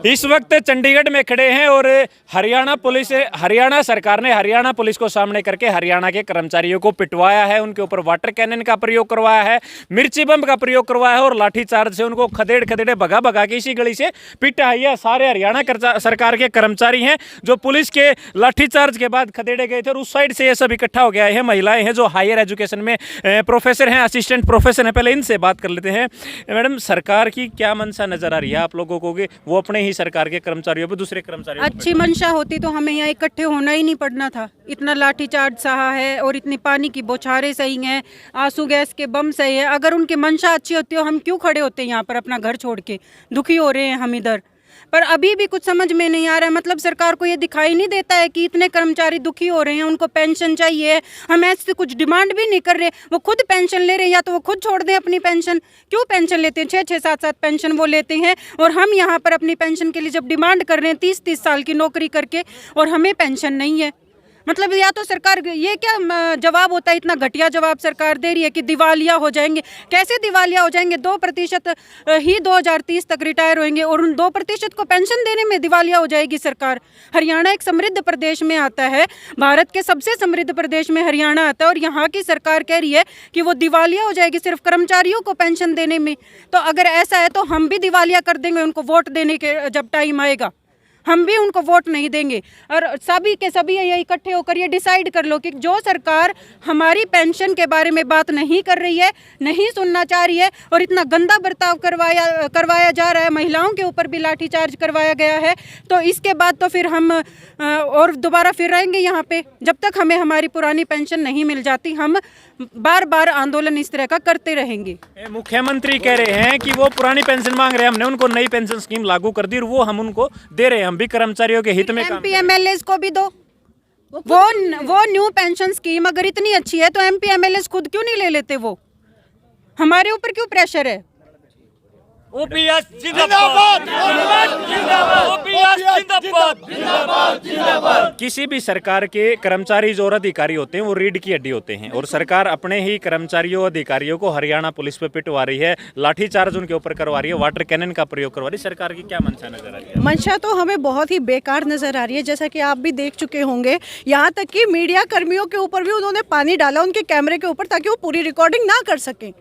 इस वक्त चंडीगढ़ में खड़े हैं और हरियाणा सरकार ने हरियाणा पुलिस को सामने करके हरियाणा के कर्मचारियों को पिटवाया है, उनके ऊपर वाटर कैनन का प्रयोग करवाया है, मिर्ची बम का प्रयोग करवाया है और लाठीचार्ज से उनको खदेड़ भगा के इसी गली से पिटा है। यह सारे हरियाणा सरकार के कर्मचारी हैं जो पुलिस के लाठीचार्ज के बाद खदेड़े गए थे और उस साइड से ये सब इकट्ठा हो गया है। महिलाएं हैं जो हायर एजुकेशन में प्रोफेसर हैं, असिस्टेंट प्रोफेसर हैं। पहले इनसे बात कर लेते हैं। मैडम, सरकार की क्या मंशा नजर आ रही है आप लोगों को कि वो अपने ही सरकार के कर्मचारियों पर दूसरे कर्मचारियों अच्छी मंशा होती तो हमें यहाँ इकट्ठे होना ही नहीं पड़ना था। इतना लाठीचार्ज सहा है और इतनी पानी की बौछारें सही हैं, आंसू गैस के बम सही है। अगर उनकी मंशा अच्छी होती हो हम क्यों खड़े होते यहाँ पर अपना घर छोड़ के? दुखी हो रहे हैं हम इधर, पर अभी भी कुछ समझ में नहीं आ रहा है। मतलब सरकार को ये दिखाई नहीं देता है कि इतने कर्मचारी दुखी हो रहे हैं, उनको पेंशन चाहिए। हम ऐसे कुछ डिमांड भी नहीं कर रहे, वो खुद पेंशन ले रहे हैं, या तो वो खुद छोड़ दें अपनी पेंशन। क्यों पेंशन लेते हैं? 6-6, 7-7 पेंशन वो लेते हैं और हम यहाँ पर अपनी पेंशन के लिए जब डिमांड कर रहे हैं 30-30 साल की नौकरी करके और हमें पेंशन नहीं है। मतलब या तो सरकार, ये क्या जवाब होता है? इतना घटिया जवाब सरकार दे रही है कि दिवालिया हो जाएंगे। कैसे दिवालिया हो जाएंगे? 2% ही 2030 तक रिटायर होंगे और उन 2% को पेंशन देने में दिवालिया हो जाएगी सरकार। हरियाणा एक समृद्ध प्रदेश में आता है, भारत के सबसे समृद्ध प्रदेश में हरियाणा आता है और यहाँ की सरकार कह रही है कि वो दिवालिया हो जाएगी सिर्फ कर्मचारियों को पेंशन देने में। तो अगर ऐसा है तो हम भी दिवालिया कर देंगे उनको वोट देने के जब टाइम आएगा। हम भी उनको वोट नहीं देंगे। और सभी के सभी ये इकट्ठे होकर ये डिसाइड कर लो कि जो सरकार हमारी पेंशन के बारे में बात नहीं कर रही है, नहीं सुनना चाह रही है और इतना गंदा बर्ताव करवाया जा रहा है, महिलाओं के ऊपर भी लाठीचार्ज करवाया गया है, तो इसके बाद तो फिर हम और दोबारा फिर रहेंगे यहाँ पे। जब तक हमें हमारी पुरानी पेंशन नहीं मिल जाती हम बार बार आंदोलन इस तरह का करते रहेंगे। मुख्यमंत्री कह रहे हैं कि वो पुरानी पेंशन मांग रहे हैं, हमने उनको नई पेंशन स्कीम लागू कर दी और वो हम उनको दे रहे हैं, हम भी कर्मचारियों के हित में काम। एमपी एमएलएस को भी दो वो न्यू पेंशन स्कीम अगर इतनी अच्छी है तो एमपी एमएलएस खुद क्यों नहीं ले लेते? वो हमारे ऊपर क्यों प्रेशर है? ओपीएस जिंदाबाद, ओपीएस जिंदाबाद। किसी भी सरकार के कर्मचारी जो अधिकारी होते हैं वो रीढ़ की हड्डी होते हैं और सरकार अपने ही कर्मचारियों अधिकारियों को हरियाणा पुलिस पे पिटवा रही है, लाठीचार्ज उनके ऊपर करवा रही है, वाटर कैनन का प्रयोग करवा रही है। सरकार की क्या मंशा नजर आ रही है? मंशा तो हमें बहुत ही बेकार नजर आ रही है। जैसा कि आप भी देख चुके होंगे, यहाँ तक कि मीडिया कर्मियों के ऊपर भी उन्होंने पानी डाला उनके कैमरे के ऊपर ताकि वो पूरी रिकॉर्डिंग ना कर सकें।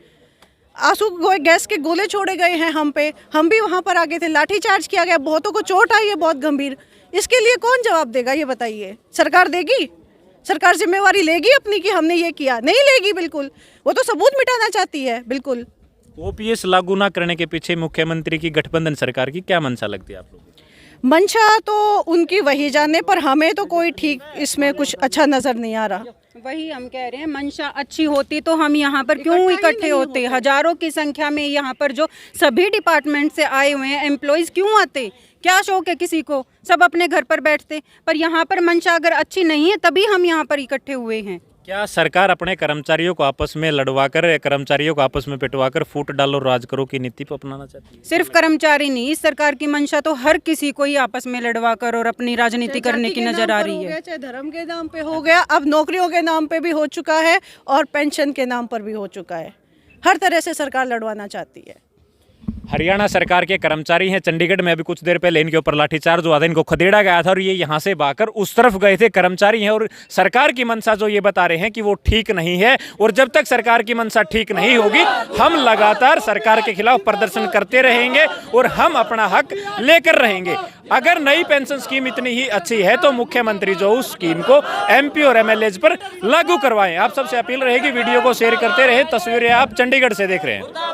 आंसू गैस के गोले छोड़े गए हैं हम पे, हम भी वहाँ पर आगे थे, लाठीचार्ज किया गया, बहुतों को चोट आई है बहुत गंभीर। इसके लिए कौन जवाब देगा ये बताइए? सरकार देगी? सरकार जिम्मेवारी लेगी अपनी कि हमने ये किया? नहीं लेगी बिल्कुल। वो तो सबूत मिटाना चाहती है बिल्कुल। ओपीएस लागू ना करने के पीछे मुख्यमंत्री की गठबंधन सरकार की क्या मंशा लगती है आप लोगों को? मंशा तो उनकी वही जाने, पर हमें तो कोई ठीक इसमें कुछ अच्छा नजर नहीं आ रहा। वही हम कह रहे हैं, मंशा अच्छी होती तो हम यहाँ पर क्यों इकट्ठे होते? हजारों की संख्या में यहाँ पर जो सभी डिपार्टमेंट से आए हुए हैं एम्प्लॉयज क्यों आते? क्या शौक है किसी को? सब अपने घर पर बैठते। पर यहाँ पर मंशा अगर अच्छी नहीं है तभी हम यहाँ पर इकट्ठे हुए हैं। क्या सरकार अपने कर्मचारियों को आपस में लड़वाकर, कर्मचारियों को आपस में पिटवाकर फूट डालो राज करो की नीति को अपनाना चाहती है? सिर्फ कर्मचारी नहीं, इस सरकार की मंशा तो हर किसी को ही आपस में लड़वाकर और अपनी राजनीति करने की नजर आ रही है। चाहे धर्म के नाम पे हो गया, अब नौकरियों के नाम पे भी हो चुका है और पेंशन के नाम पर भी हो चुका है। हर तरह से सरकार लड़वाना चाहती है। हरियाणा सरकार के कर्मचारी हैं चंडीगढ़ में, अभी कुछ देर पहले इनके ऊपर लाठीचार्ज हुआ था, इनको खदेड़ा गया था और ये यहाँ से भागकर उस तरफ गए थे। कर्मचारी हैं और सरकार की मंशा जो ये बता रहे हैं कि वो ठीक नहीं है और जब तक सरकार की मंशा ठीक नहीं होगी हम लगातार सरकार के खिलाफ प्रदर्शन करते रहेंगे और हम अपना हक लेकर रहेंगे। अगर नई पेंशन स्कीम इतनी ही अच्छी है तो मुख्यमंत्री जो उस स्कीम को एमपी और एमएलए पर लागू करवाएं। आप सबसे अपील रहेगी वीडियो को शेयर करते रहे। तस्वीरें आप चंडीगढ़ से देख रहे हैं।